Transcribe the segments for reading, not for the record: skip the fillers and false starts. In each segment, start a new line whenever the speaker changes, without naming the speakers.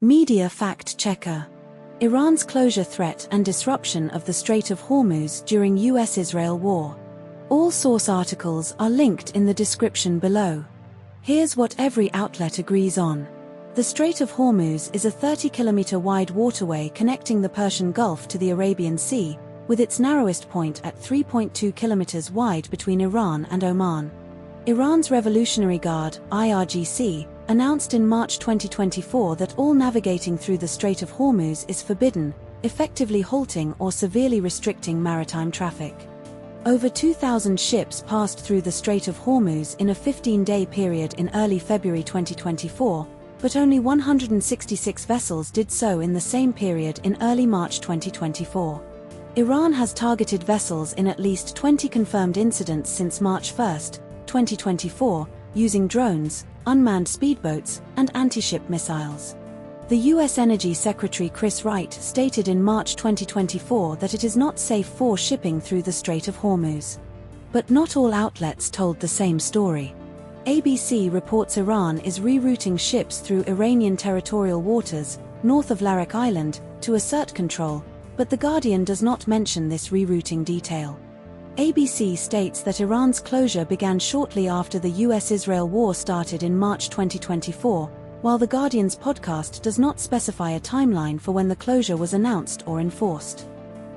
Media fact-checker. Iran's closure threat and disruption of the Strait of Hormuz during US-Israel war. All source articles are linked in the description below. Here's what every outlet agrees on. The Strait of Hormuz is a 30-kilometer wide waterway connecting the Persian Gulf to the Arabian Sea, with its narrowest point at 3.2 kilometers wide between Iran and Oman. Iran's Revolutionary Guard, IRGC, announced in March 2024 that all navigating through the Strait of Hormuz is forbidden, effectively halting or severely restricting maritime traffic. Over 2,000 ships passed through the Strait of Hormuz in a 15-day period in early February 2024, but only 166 vessels did so in the same period in early March 2024. Iran has targeted vessels in at least 20 confirmed incidents since March 1, 2024, using drones, unmanned speedboats, and anti-ship missiles. The U.S. Energy Secretary Chris Wright stated in March 2024 that it is not safe for shipping through the Strait of Hormuz. But not all outlets told the same story. ABC reports Iran is rerouting ships through Iranian territorial waters, north of Kangaroo Island, to assert control, but The Guardian does not mention this rerouting detail. ABC states that Iran's closure began shortly after the US-Israel war started in March 2024, while The Guardian's podcast does not specify a timeline for when the closure was announced or enforced.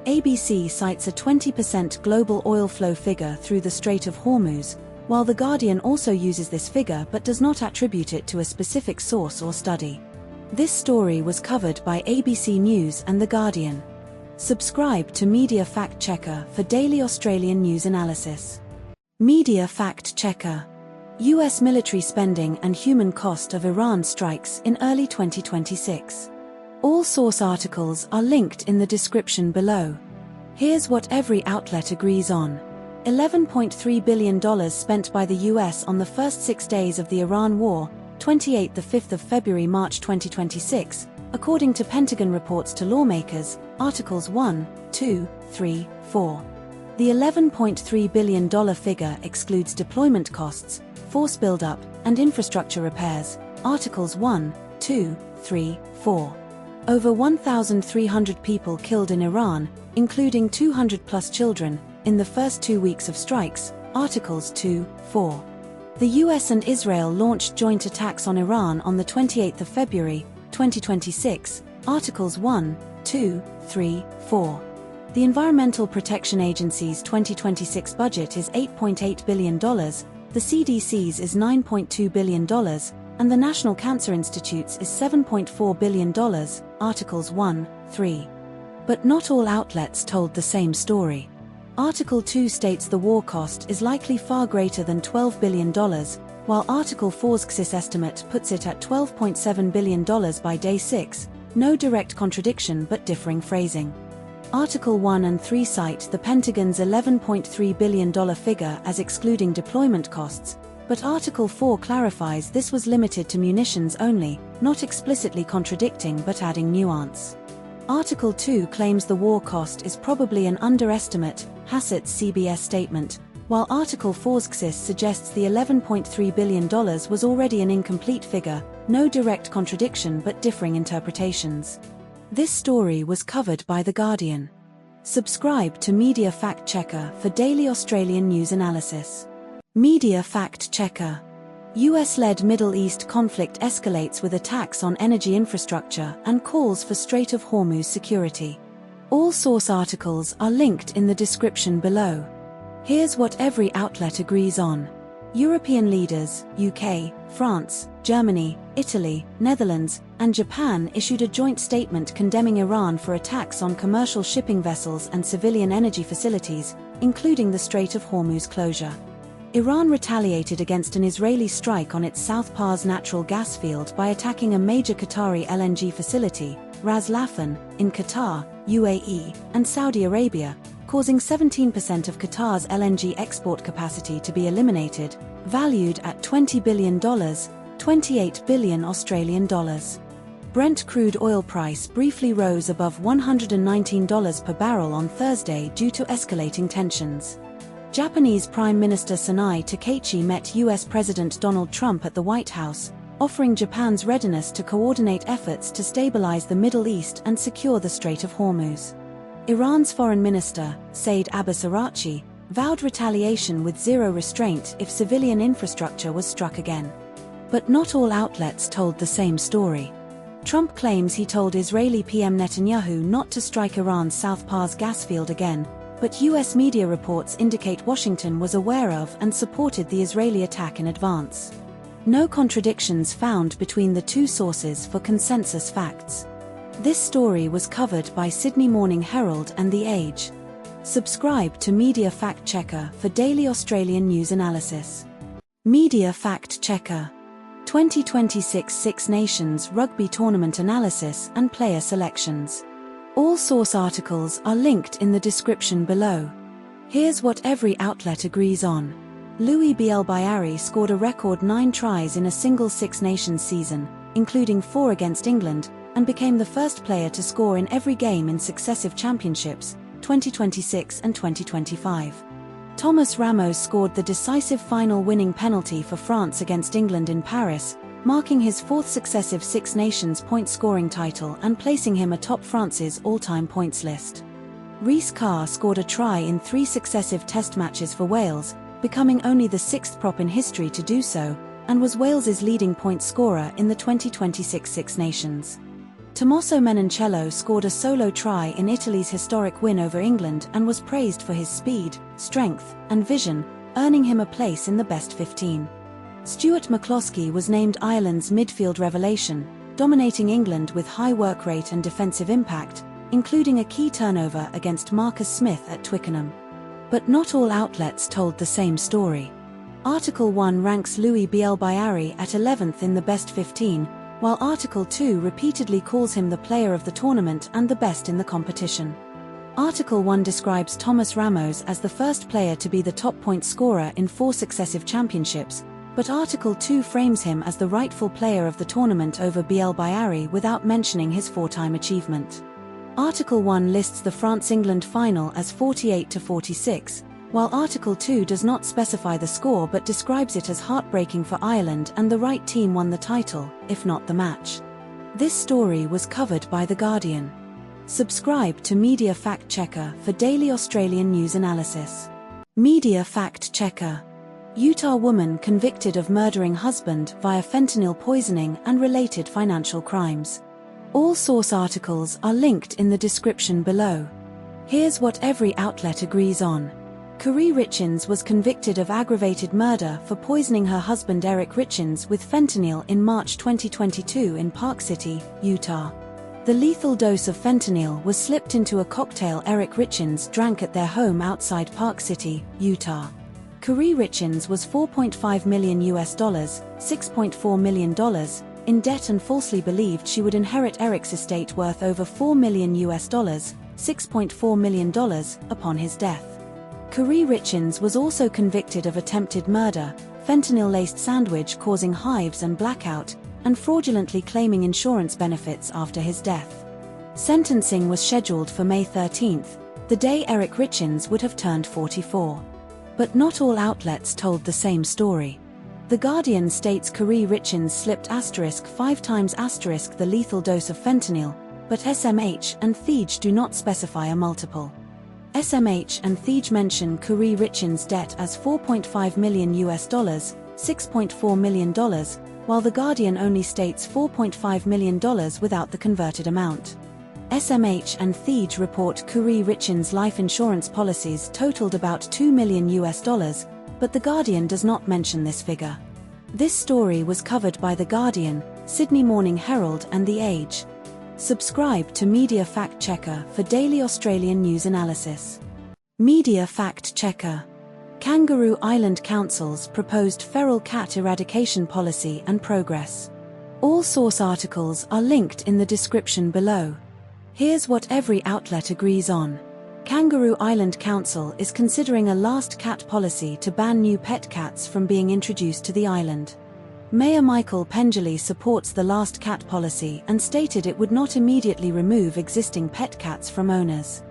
ABC cites a 20% global oil flow figure through the Strait of Hormuz, while The Guardian also uses this figure but does not attribute it to a specific source or study. This story was covered by ABC News and The Guardian. Subscribe to Media Fact Checker for daily Australian news analysis. Media Fact Checker. US military spending and human cost of Iran strikes in early 2026. All source articles are linked in the description below. Here's what every outlet agrees on. $11.3 billion spent by the US on the first 6 days of the Iran war, 28th to 5th of February-March 2026, according to Pentagon reports to lawmakers, Articles 1, 2, 3, 4. The $11.3 billion figure excludes deployment costs, force buildup, and infrastructure repairs, Articles 1, 2, 3, 4. Over 1,300 people killed in Iran, including 200-plus children, in the first 2 weeks of strikes, Articles 2, 4. The US and Israel launched joint attacks on Iran on the 28th of February, 2026, Articles 1, 2, 3, 4. The Environmental Protection Agency's 2026 budget is $8.8 billion, the CDC's is $9.2 billion, and the National Cancer Institute's is $7.4 billion, Articles 1, 3. But not all outlets told the same story. Article 2 states the war cost is likely far greater than $12 billion, while Article 4's estimate puts it at $12.7 billion by day 6, no direct contradiction but differing phrasing. Article 1 and 3 cite the Pentagon's $11.3 billion figure as excluding deployment costs, but Article 4 clarifies this was limited to munitions only, not explicitly contradicting but adding nuance. Article 2 claims the war cost is probably an underestimate, Hassett's CBS statement, while Article 4's suggests the $11.3 billion was already an incomplete figure, no direct contradiction but differing interpretations. This story was covered by The Guardian. Subscribe to Media Fact Checker for daily Australian news analysis. Media Fact Checker. US-led Middle East conflict escalates with attacks on energy infrastructure and calls for Strait of Hormuz security. All source articles are linked in the description below. Here's what every outlet agrees on. European leaders, UK, France, Germany, Italy, Netherlands, and Japan issued a joint statement condemning Iran for attacks on commercial shipping vessels and civilian energy facilities, including the Strait of Hormuz closure. Iran retaliated against an Israeli strike on its South Pars natural gas field by attacking a major Qatari LNG facility, Ras Laffan, in Qatar, UAE, and Saudi Arabia, causing 17% of Qatar's LNG export capacity to be eliminated, valued at $20 billion, 28 billion Australian dollars. Brent crude oil price briefly rose above $119 per barrel on Thursday due to escalating tensions. Japanese Prime Minister Sanai Takaichi met US President Donald Trump at the White House, offering Japan's readiness to coordinate efforts to stabilize the Middle East and secure the Strait of Hormuz. Iran's foreign minister, Said Abbas Araghchi, vowed retaliation with zero restraint if civilian infrastructure was struck again. But not all outlets told the same story. Trump claims he told Israeli PM Netanyahu not to strike Iran's South Pars gas field again, but U.S. media reports indicate Washington was aware of and supported the Israeli attack in advance. No contradictions found between the two sources for consensus facts. This story was covered by Sydney Morning Herald and The Age. Subscribe to Media Fact Checker for daily Australian news analysis. Media Fact Checker. 2026 Six Nations Rugby Tournament Analysis and Player Selections. All source articles are linked in the description below. Here's what every outlet agrees on. Louis Bielbayari scored a record 9 tries in a single Six Nations season, including 4 against England, and became the first player to score in every game in successive championships, 2026 and 2025. Thomas Ramos scored the decisive final winning penalty for France against England in Paris, marking his 4th successive Six Nations point-scoring title and placing him atop France's all-time points list. Rhys Carr scored a try in 3 successive Test matches for Wales, becoming only the 6th prop in history to do so, and was Wales's leading point scorer in the 2026 Six Nations. Tommaso Menoncello scored a solo try in Italy's historic win over England and was praised for his speed, strength, and vision, earning him a place in the best 15. Stuart McCloskey was named Ireland's midfield revelation, dominating England with high work rate and defensive impact, including a key turnover against Marcus Smith at Twickenham. But not all outlets told the same story. Article 1 ranks Louis Bielbayari at 11th in the best 15, while Article 2 repeatedly calls him the player of the tournament and the best in the competition. Article 1 describes Thomas Ramos as the first player to be the top point scorer in 4 successive championships, but Article 2 frames him as the rightful player of the tournament over Bielbayari without mentioning his 4-time achievement. Article 1 lists the France-England final as 48-46, while Article 2 does not specify the score but describes it as heartbreaking for Ireland and the right team won the title, if not the match. This story was covered by The Guardian. Subscribe to Media Fact Checker for daily Australian news analysis. Media Fact Checker. Utah woman convicted of murdering husband via fentanyl poisoning and related financial crimes. All source articles are linked in the description below. Here's what every outlet agrees on. Carrie Richins was convicted of aggravated murder for poisoning her husband Eric Richins with fentanyl in March 2022 in Park City, Utah. The lethal dose of fentanyl was slipped into a cocktail Eric Richins drank at their home outside Park City, Utah. Carrie Richins was $4.5 million, $6.4 million, in debt and falsely believed she would inherit Eric's estate worth over $4 million, $6.4 million, upon his death. Carrie Richins was also convicted of attempted murder, fentanyl-laced sandwich causing hives and blackout, and fraudulently claiming insurance benefits after his death. Sentencing was scheduled for May 13, the day Eric Richins would have turned 44. But not all outlets told the same story. The Guardian states Carrie Richins slipped *5 times the lethal dose of fentanyl, but SMH and Thege do not specify a multiple. SMH and Thege mention Carrie Richins' debt as $4.5 million, $6.4 million, while The Guardian only states $4.5 million without the converted amount. SMH and Thege report Carrie Richins' life insurance policies totaled about $2 million, but The Guardian does not mention this figure. This story was covered by The Guardian, Sydney Morning Herald and The Age. Subscribe to Media Fact Checker for daily Australian news analysis. Media Fact Checker. Kangaroo Island Council's proposed feral cat eradication policy and progress. All source articles are linked in the description below. Here's what every outlet agrees on. Kangaroo Island Council is considering a last cat policy to ban new pet cats from being introduced to the island. Mayor Michael Pengelly supports the last cat policy and stated it would not immediately remove existing pet cats from owners.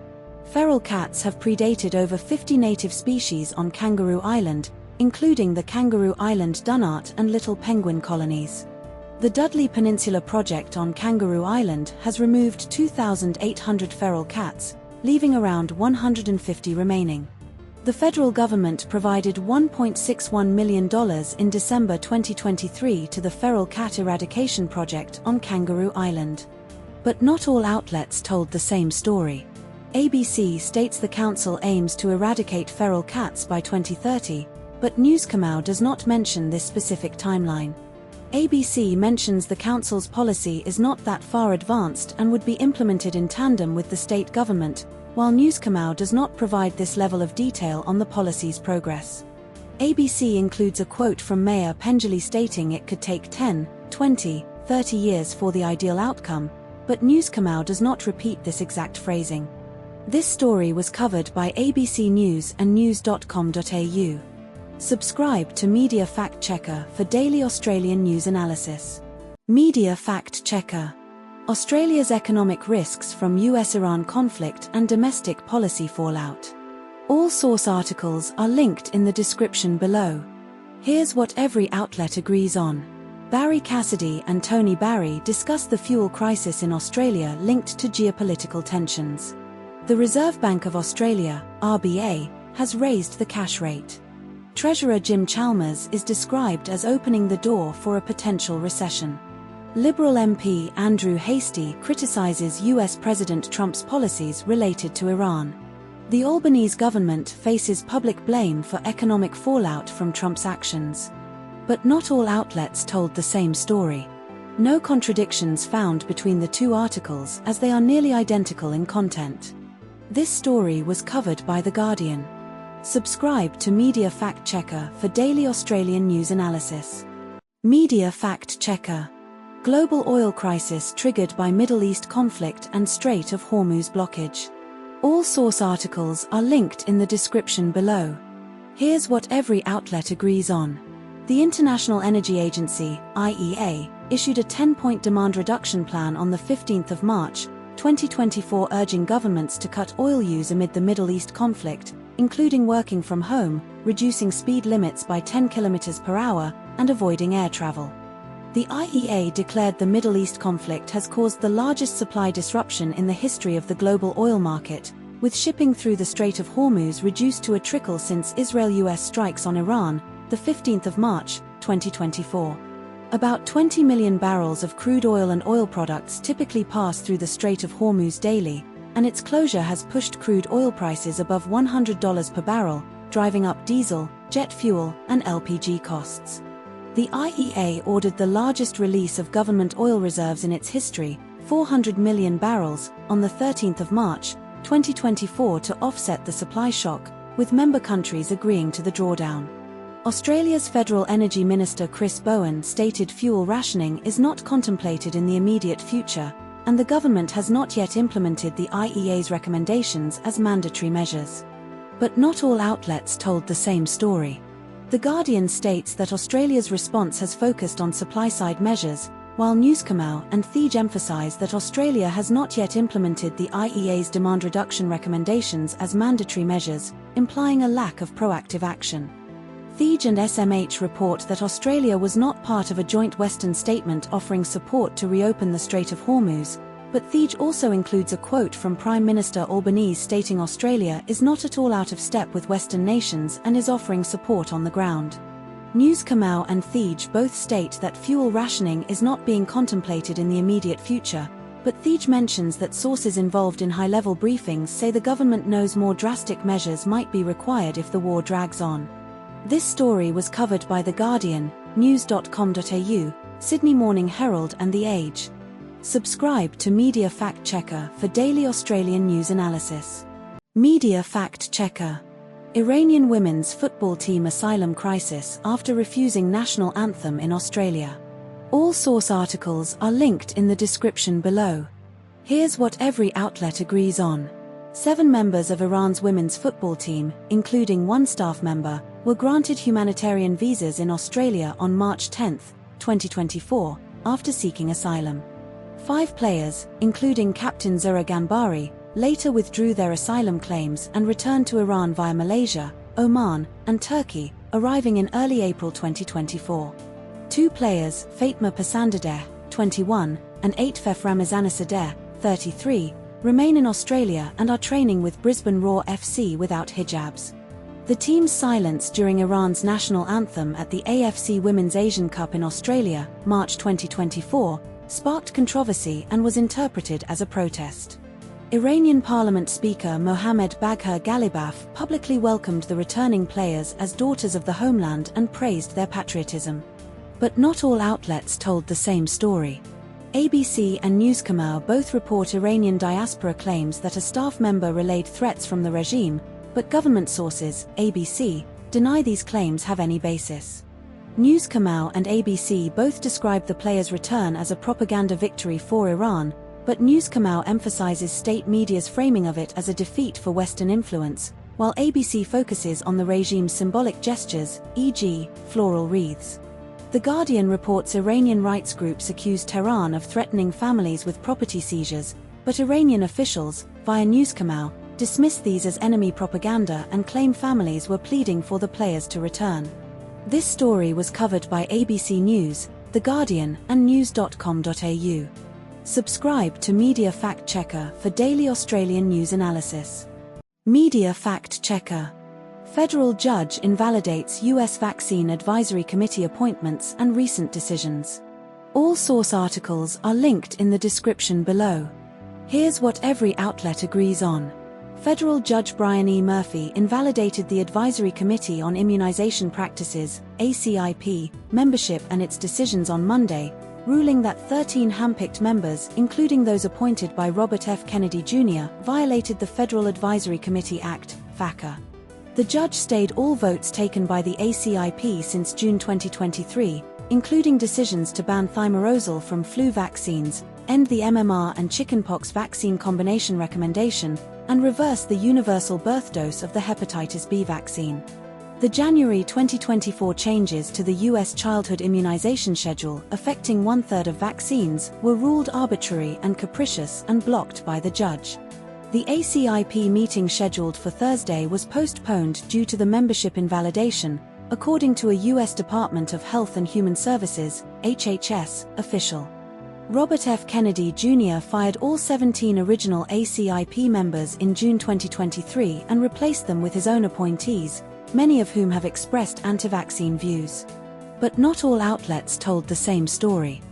Feral cats have predated over 50 native species on Kangaroo Island, including the Kangaroo Island Dunnart and Little Penguin colonies. The Dudley Peninsula project on Kangaroo Island has removed 2,800 feral cats, leaving around 150 remaining. The federal government provided $1.61 million in December 2023 to the feral cat eradication project on Kangaroo Island. But not all outlets told the same story. ABC states the council aims to eradicate feral cats by 2030, but News Kamau does not mention this specific timeline. ABC mentions the council's policy is not that far advanced and would be implemented in tandem with the state government, while News Kamau does not provide this level of detail on the policy's progress. ABC includes a quote from Mayor Penjali stating it could take 10, 20, 30 years for the ideal outcome, but News Kamau does not repeat this exact phrasing. This story was covered by ABC News and news.com.au. Subscribe to Media Fact Checker for daily Australian news analysis. Media Fact Checker. Australia's economic risks from US-Iran conflict and domestic policy fallout. All source articles are linked in the description below. Here's what every outlet agrees on. Barry Cassidy and Tony Barry discuss the fuel crisis in Australia linked to geopolitical tensions. The Reserve Bank of Australia, RBA, has raised the cash rate. Treasurer Jim Chalmers is described as opening the door for a potential recession. Liberal MP Andrew Hastie criticizes US President Trump's policies related to Iran. The Albanese government faces public blame for economic fallout from Trump's actions. But not all outlets told the same story. No contradictions found between the two articles as they are nearly identical in content. This story was covered by The Guardian. Subscribe to Media Fact Checker for daily Australian news analysis. Media Fact Checker. Global oil crisis triggered by Middle East conflict and Strait of Hormuz blockage. All source articles are linked in the description below. Here's what every outlet agrees on. The International Energy Agency, IEA, issued a 10-point demand reduction plan on the 15th of March, 2024, urging governments to cut oil use amid the Middle East conflict, including working from home, reducing speed limits by 10 km per hour, and avoiding air travel. The IEA declared the Middle East conflict has caused the largest supply disruption in the history of the global oil market, with shipping through the Strait of Hormuz reduced to a trickle since Israel-US strikes on Iran, the 15th of March, 2024. About 20 million barrels of crude oil and oil products typically pass through the Strait of Hormuz daily, and its closure has pushed crude oil prices above $100 per barrel, driving up diesel, jet fuel, and LPG costs. The IEA ordered the largest release of government oil reserves in its history, 400 million barrels, on the 13th of March, 2024 to offset the supply shock, with member countries agreeing to the drawdown. Australia's Federal Energy Minister Chris Bowen stated fuel rationing is not contemplated in the immediate future, and the government has not yet implemented the IEA's recommendations as mandatory measures. But not all outlets told the same story. The Guardian states that Australia's response has focused on supply-side measures, while News Kamau and Thij emphasise that Australia has not yet implemented the IEA's demand reduction recommendations as mandatory measures, implying a lack of proactive action. Thij and SMH report that Australia was not part of a joint Western statement offering support to reopen the Strait of Hormuz, but Thij also includes a quote from Prime Minister Albanese stating Australia is not at all out of step with Western nations and is offering support on the ground. News Kamau and Thij both state that fuel rationing is not being contemplated in the immediate future, but Thij mentions that sources involved in high-level briefings say the government knows more drastic measures might be required if the war drags on. This story was covered by The Guardian, news.com.au, Sydney Morning Herald and The Age. Subscribe to Media Fact Checker for daily Australian news analysis. Media Fact Checker. Iranian women's football team asylum crisis after refusing national anthem in Australia. All source articles are linked in the description below. Here's what every outlet agrees on. 7 members of Iran's women's football team, including 1 staff member, were granted humanitarian visas in Australia on March 10, 2024, after seeking asylum. 5 players, including captain Zura Ganbari, later withdrew their asylum claims and returned to Iran via Malaysia, Oman, and Turkey, arriving in early April 2024. 2 players, Fatma Pasandadeh, 21, and Atfef Ramazanasadeh, 33, remain in Australia and are training with Brisbane Roar FC without hijabs. The team's silence during Iran's national anthem at the AFC Women's Asian Cup in Australia, March 2024, sparked controversy and was interpreted as a protest. Iranian Parliament Speaker Mohammad Bagher Ghalibaf publicly welcomed the returning players as daughters of the homeland and praised their patriotism. But not all outlets told the same story. ABC and Newskamau both report Iranian diaspora claims that a staff member relayed threats from the regime, but government sources, ABC, deny these claims have any basis. Newskamau and ABC both describe the players' return as a propaganda victory for Iran, but Newskamau emphasizes state media's framing of it as a defeat for Western influence, while ABC focuses on the regime's symbolic gestures, e.g., floral wreaths. The Guardian reports Iranian rights groups accuse Tehran of threatening families with property seizures, but Iranian officials, via Newskamau, dismiss these as enemy propaganda and claim families were pleading for the players to return. This story was covered by ABC News, The Guardian, and news.com.au. Subscribe to Media Fact Checker for daily Australian news analysis. Media Fact Checker. Federal judge invalidates US Vaccine Advisory Committee appointments and recent decisions. All source articles are linked in the description below. Here's what every outlet agrees on. Federal Judge Brian E. Murphy invalidated the Advisory Committee on Immunization Practices, ACIP, membership and its decisions on Monday, ruling that 13 handpicked members, including those appointed by Robert F. Kennedy Jr., violated the Federal Advisory Committee Act, FACA. The judge stayed all votes taken by the ACIP since June 2023, including decisions to ban thimerosal from flu vaccines, end the MMR and chickenpox vaccine combination recommendation, and reverse the universal birth dose of the hepatitis B vaccine. The January 2024 changes to the U.S. childhood immunization schedule, affecting 1/3 of vaccines, were ruled arbitrary and capricious and blocked by the judge. The ACIP meeting scheduled for Thursday was postponed due to the membership invalidation, according to a U.S. Department of Health and Human Services, HHS, official. Robert F. Kennedy Jr. fired all 17 original ACIP members in June 2023 and replaced them with his own appointees, many of whom have expressed anti-vaccine views. But not all outlets told the same story.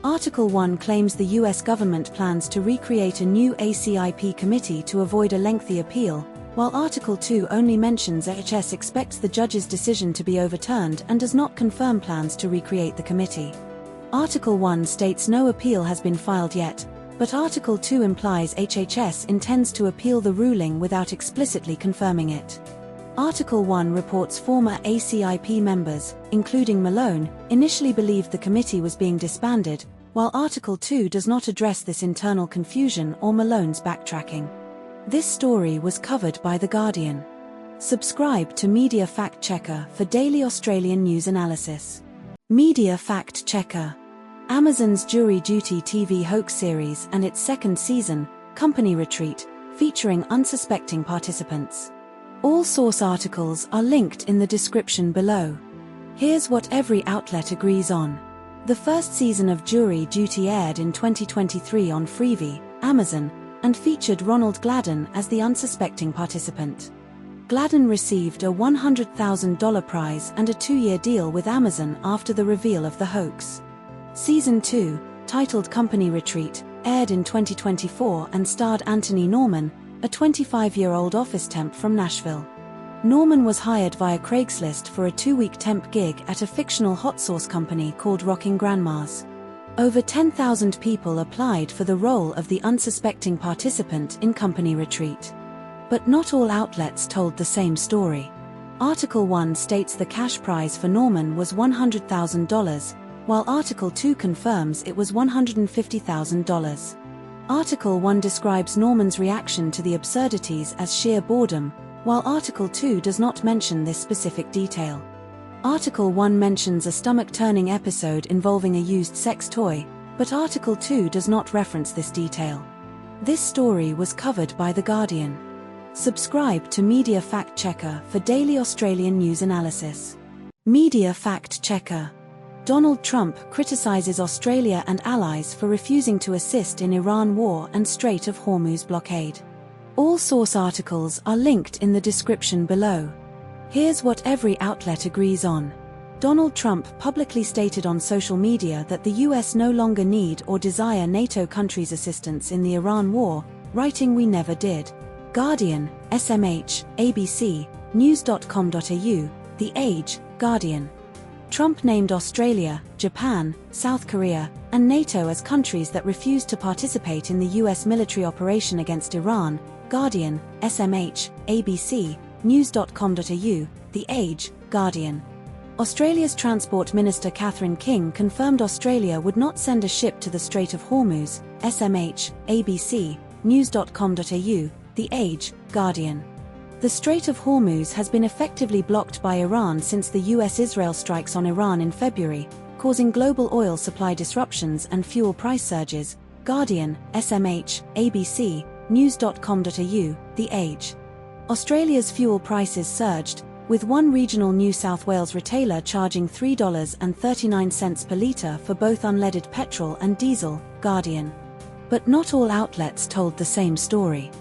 Article 1 claims the U.S. government plans to recreate a new ACIP committee to avoid a lengthy appeal, while Article 2 only mentions HHS expects the judge's decision to be overturned and does not confirm plans to recreate the committee. Article 1 states no appeal has been filed yet, but Article 2 implies HHS intends to appeal the ruling without explicitly confirming it. Article 1 reports former ACIP members, including Malone, initially believed the committee was being disbanded, while Article 2 does not address this internal confusion or Malone's backtracking. This story was covered by The Guardian. Subscribe to Media Fact Checker for daily Australian news analysis. Media Fact Checker. Amazon's Jury Duty TV hoax series and its second season, Company Retreat, featuring unsuspecting participants. All source articles are linked in the description below. Here's what every outlet agrees on. The first season of Jury Duty aired in 2023 on Freevee, Amazon, and featured Ronald Gladden as the unsuspecting participant. Gladden received a $100,000 prize and a 2-year deal with Amazon after the reveal of the hoax. Season 2, titled Company Retreat, aired in 2024 and starred Anthony Norman, a 25-year-old office temp from Nashville. Norman was hired via Craigslist for a 2-week temp gig at a fictional hot sauce company called Rocking Grandmas. Over 10,000 people applied for the role of the unsuspecting participant in Company Retreat. But not all outlets told the same story. Article 1 states the cash prize for Norman was $100,000, while Article 2 confirms it was $150,000. Article 1 describes Norman's reaction to the absurdities as sheer boredom, while Article 2 does not mention this specific detail. Article 1 mentions a stomach-turning episode involving a used sex toy, but Article 2 does not reference this detail. This story was covered by The Guardian. Subscribe to Media Fact Checker for daily Australian news analysis. Media Fact Checker. Donald Trump criticizes Australia and allies for refusing to assist in Iran war and Strait of Hormuz blockade. All source articles are linked in the description below. Here's what every outlet agrees on. Donald Trump publicly stated on social media that the US no longer need or desire NATO countries' assistance in the Iran war, writing "We never did." Guardian, SMH, ABC, news.com.au, The Age, Guardian. Trump named Australia, Japan, South Korea, and NATO as countries that refused to participate in the US military operation against Iran. Guardian, SMH, ABC, news.com.au, The Age, Guardian. Australia's Transport Minister Catherine King confirmed Australia would not send a ship to the Strait of Hormuz. SMH, ABC, news.com.au, The Age, Guardian. The Strait of Hormuz has been effectively blocked by Iran since the US-Israel strikes on Iran in February, causing global oil supply disruptions and fuel price surges. Guardian, SMH, ABC, news.com.au, The Age. Australia's fuel prices surged, with one regional New South Wales retailer charging $3.39 per litre for both unleaded petrol and diesel. Guardian. But not all outlets told the same story.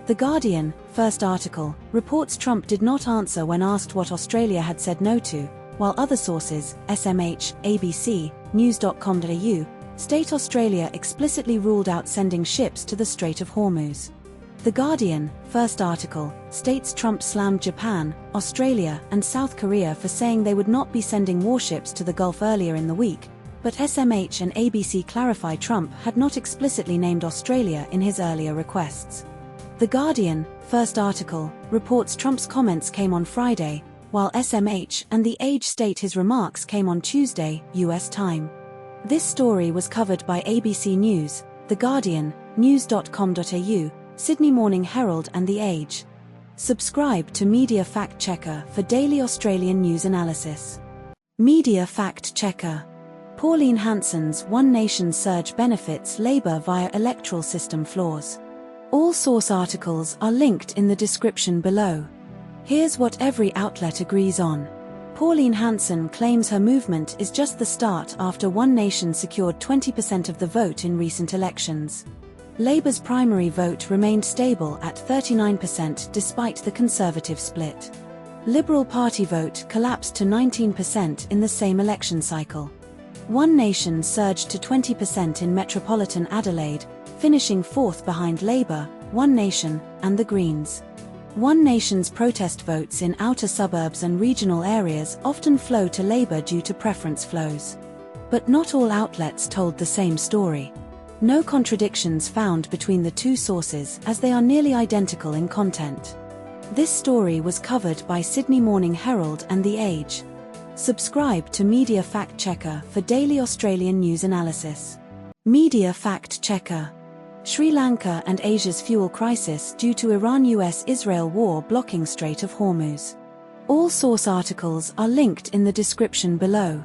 The Guardian, first article, reports Trump did not answer when asked what Australia had said no to, while other sources, SMH, ABC, news.com.au, state Australia explicitly ruled out sending ships to the Strait of Hormuz. The Guardian, first article, states Trump slammed Japan, Australia, and South Korea for saying they would not be sending warships to the Gulf earlier in the week, but SMH and ABC clarify Trump had not explicitly named Australia in his earlier requests. The Guardian, first article, reports Trump's comments came on Friday, while SMH and The Age state his remarks came on Tuesday, US time. This story was covered by ABC News, The Guardian, news.com.au, Sydney Morning Herald and The Age. Subscribe to Media Fact Checker for daily Australian news analysis. Media Fact Checker. Pauline Hanson's One Nation surge benefits Labour via electoral system flaws. All source articles are linked in the description below. Here's what every outlet agrees on. Pauline Hanson claims her movement is just the start after One Nation secured 20% of the vote in recent elections. Labour's primary vote remained stable at 39% despite the Conservative split. Liberal Party vote collapsed to 19% in the same election cycle. One Nation surged to 20% in metropolitan Adelaide, finishing fourth behind Labour, One Nation, and the Greens. One Nation's protest votes in outer suburbs and regional areas often flow to Labour due to preference flows. But not all outlets told the same story. No contradictions found between the two sources as they are nearly identical in content. This story was covered by Sydney Morning Herald and The Age. Subscribe to Media Fact Checker for daily Australian news analysis. Media Fact Checker. Sri Lanka and Asia's fuel crisis due to Iran-US-Israel war blocking Strait of Hormuz. All source articles are linked in the description below.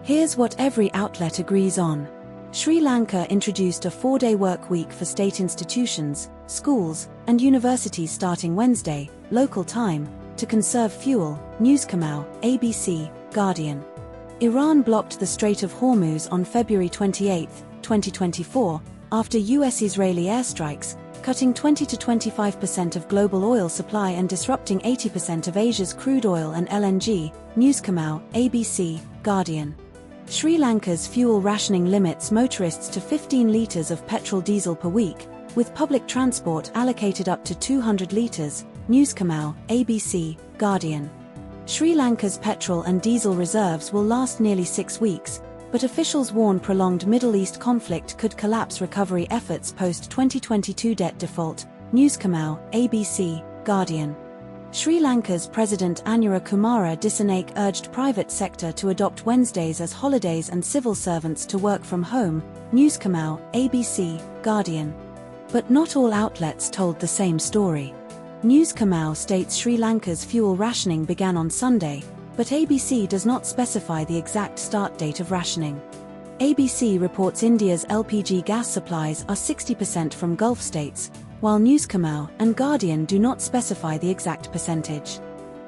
Here's what every outlet agrees on. Sri Lanka introduced a 4-day work week for state institutions, schools, and universities starting Wednesday, local time, to conserve fuel. Newscamau, ABC, Guardian. Iran blocked the Strait of Hormuz on February 28, 2024, after US-Israeli airstrikes, cutting 20 to 25% of global oil supply and disrupting 80% of Asia's crude oil and LNG. Newscamau, ABC, Guardian. Sri Lanka's fuel rationing limits motorists to 15 litres of petrol diesel per week, with public transport allocated up to 200 litres. Newscamau, ABC, Guardian. Sri Lanka's petrol and diesel reserves will last nearly 6 weeks, but officials warn prolonged Middle East conflict could collapse recovery efforts post-2022 debt default. Newscamau, ABC, Guardian. Sri Lanka's President Anura Kumara Dissanayake urged private sector to adopt Wednesdays as holidays and civil servants to work from home. Newscamau, ABC, Guardian. But not all outlets told the same story. Newscamau states Sri Lanka's fuel rationing began on Sunday, but ABC does not specify the exact start date of rationing. ABC reports India's LPG gas supplies are 60% from Gulf states, while Newscamau and Guardian do not specify the exact percentage.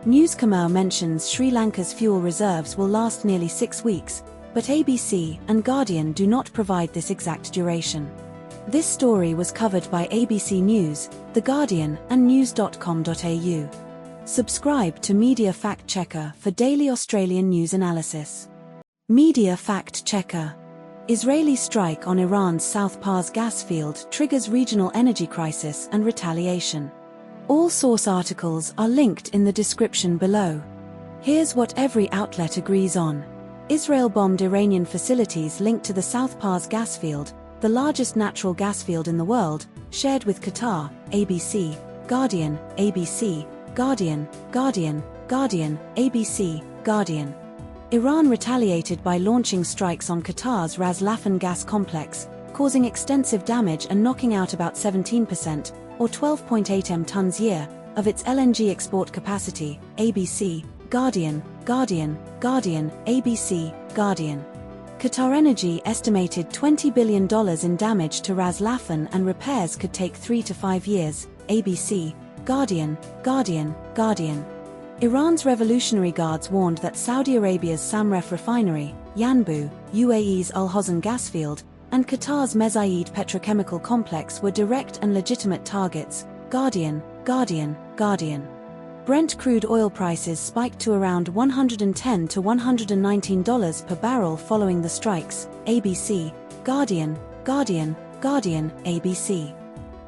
Newscamau mentions Sri Lanka's fuel reserves will last nearly 6 weeks, but ABC and Guardian do not provide this exact duration. This story was covered by ABC News, The Guardian, and news.com.au. Subscribe to Media Fact Checker for daily Australian news analysis. Media Fact Checker. Israeli strike on Iran's South Pars gas field triggers regional energy crisis and retaliation. All source articles are linked in the description below. Here's what every outlet agrees on. Israel bombed Iranian facilities linked to the South Pars gas field, the largest natural gas field in the world, shared with Qatar, ABC, Guardian, ABC, Guardian, Guardian, Guardian, ABC, Guardian. Iran retaliated by launching strikes on Qatar's Ras Laffan gas complex, causing extensive damage and knocking out about 17%, or 12.8 m/tons-year, of its LNG export capacity, ABC, Guardian, Guardian, Guardian, ABC, Guardian. Qatar Energy estimated $20 billion in damage to Ras Laffan and repairs could take 3 to 5 years, ABC, Guardian, Guardian, Guardian. Iran's Revolutionary Guards warned that Saudi Arabia's Samref refinery, Yanbu, UAE's Al Hosn gas field, and Qatar's Mesaieed petrochemical complex were direct and legitimate targets, Guardian, Guardian, Guardian. Brent crude oil prices spiked to around $110 to $119 per barrel following the strikes, ABC, Guardian, Guardian, Guardian, ABC.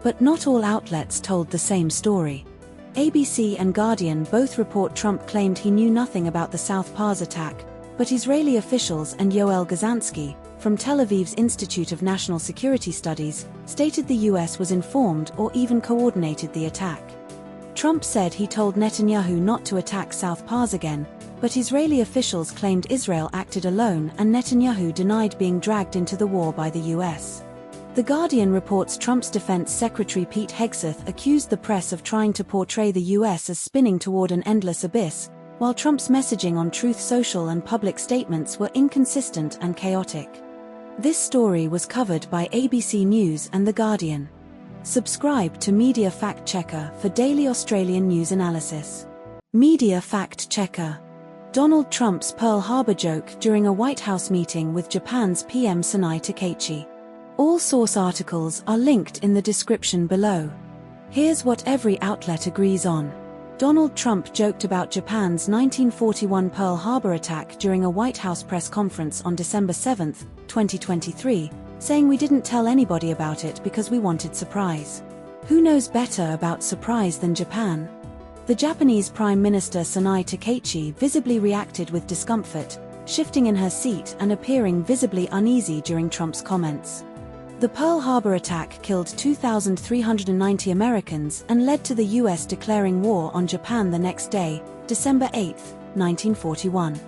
But not all outlets told the same story. ABC and Guardian both report Trump claimed he knew nothing about the South Pars attack, but Israeli officials and Yoel Gazansky, from Tel Aviv's Institute of National Security Studies, stated the US was informed or even coordinated the attack. Trump said he told Netanyahu not to attack South Pars again, but Israeli officials claimed Israel acted alone and Netanyahu denied being dragged into the war by the US. The Guardian reports Trump's Defense Secretary Pete Hegseth accused the press of trying to portray the US as spinning toward an endless abyss, while Trump's messaging on Truth Social and public statements were inconsistent and chaotic. This story was covered by ABC News and The Guardian. Subscribe to Media Fact Checker for daily Australian news analysis. Media Fact Checker. Donald Trump's Pearl Harbor joke during a White House meeting with Japan's PM Sonai Takeichi. All source articles are linked in the description below. Here's what every outlet agrees on. Donald Trump joked about Japan's 1941 Pearl Harbor attack during a White House press conference on December 7, 2023, saying we didn't tell anybody about it because we wanted surprise. Who knows better about surprise than Japan? The Japanese Prime Minister Sonai Takeichi visibly reacted with discomfort, shifting in her seat and appearing visibly uneasy during Trump's comments. The Pearl Harbor attack killed 2,390 Americans and led to the US declaring war on Japan the next day, December 8, 1941.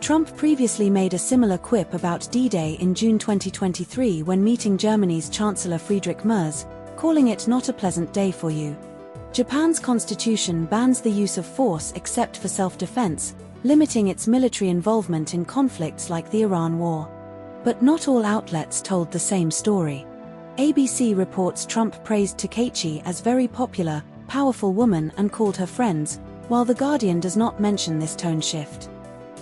Trump previously made a similar quip about D-Day in June 2023 when meeting Germany's Chancellor Friedrich Merz, calling it not a pleasant day for you. Japan's constitution bans the use of force except for self-defense, limiting its military involvement in conflicts like the Iran War. But not all outlets told the same story. ABC reports Trump praised Takeichi as very popular, powerful woman and called her friends, while The Guardian does not mention this tone shift.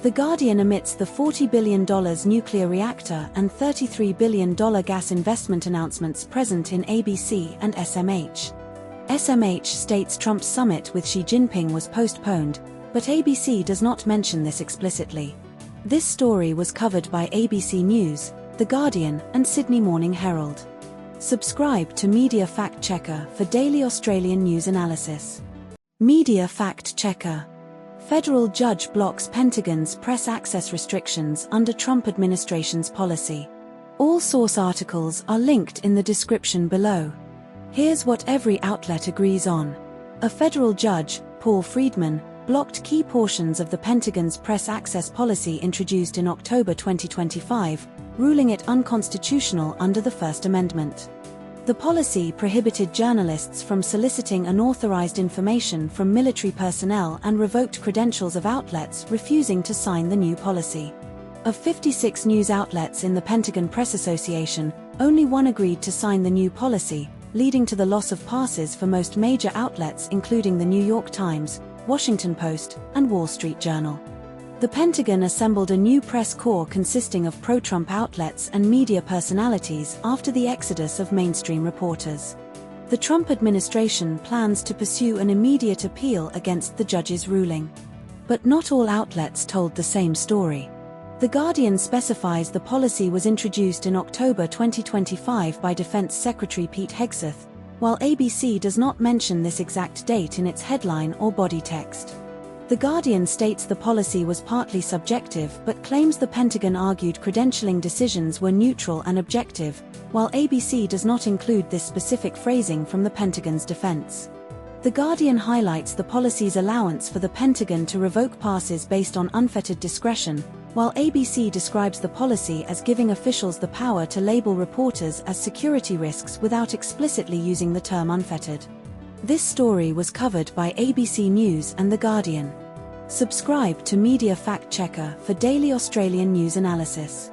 The Guardian omits the $40 billion nuclear reactor and $33 billion gas investment announcements present in ABC and SMH. SMH states Trump's summit with Xi Jinping was postponed, but ABC does not mention this explicitly. This story was covered by ABC News, The Guardian, and Sydney Morning Herald. Subscribe to Media Fact Checker for daily Australian news analysis. Media Fact Checker. Federal judge blocks Pentagon's press access restrictions under Trump administration's policy. All source articles are linked in the description below. Here's what every outlet agrees on. A federal judge, Paul Friedman, blocked key portions of the Pentagon's press access policy introduced in October 2025, ruling it unconstitutional under the First Amendment. The policy prohibited journalists from soliciting unauthorized information from military personnel and revoked credentials of outlets refusing to sign the new policy. Of 56 news outlets in the Pentagon Press Association, only one agreed to sign the new policy, leading to the loss of passes for most major outlets including the New York Times, Washington Post, and Wall Street Journal. The Pentagon assembled a new press corps consisting of pro-Trump outlets and media personalities after the exodus of mainstream reporters. The Trump administration plans to pursue an immediate appeal against the judge's ruling. But not all outlets told the same story. The Guardian specifies the policy was introduced in October 2025 by Defense Secretary Pete Hegseth, while ABC does not mention this exact date in its headline or body text. The Guardian states the policy was partly subjective but claims the Pentagon argued credentialing decisions were neutral and objective, while ABC does not include this specific phrasing from the Pentagon's defense. The Guardian highlights the policy's allowance for the Pentagon to revoke passes based on unfettered discretion, while ABC describes the policy as giving officials the power to label reporters as security risks without explicitly using the term unfettered. This story was covered by ABC News and The Guardian. Subscribe to Media Fact Checker for daily Australian news analysis.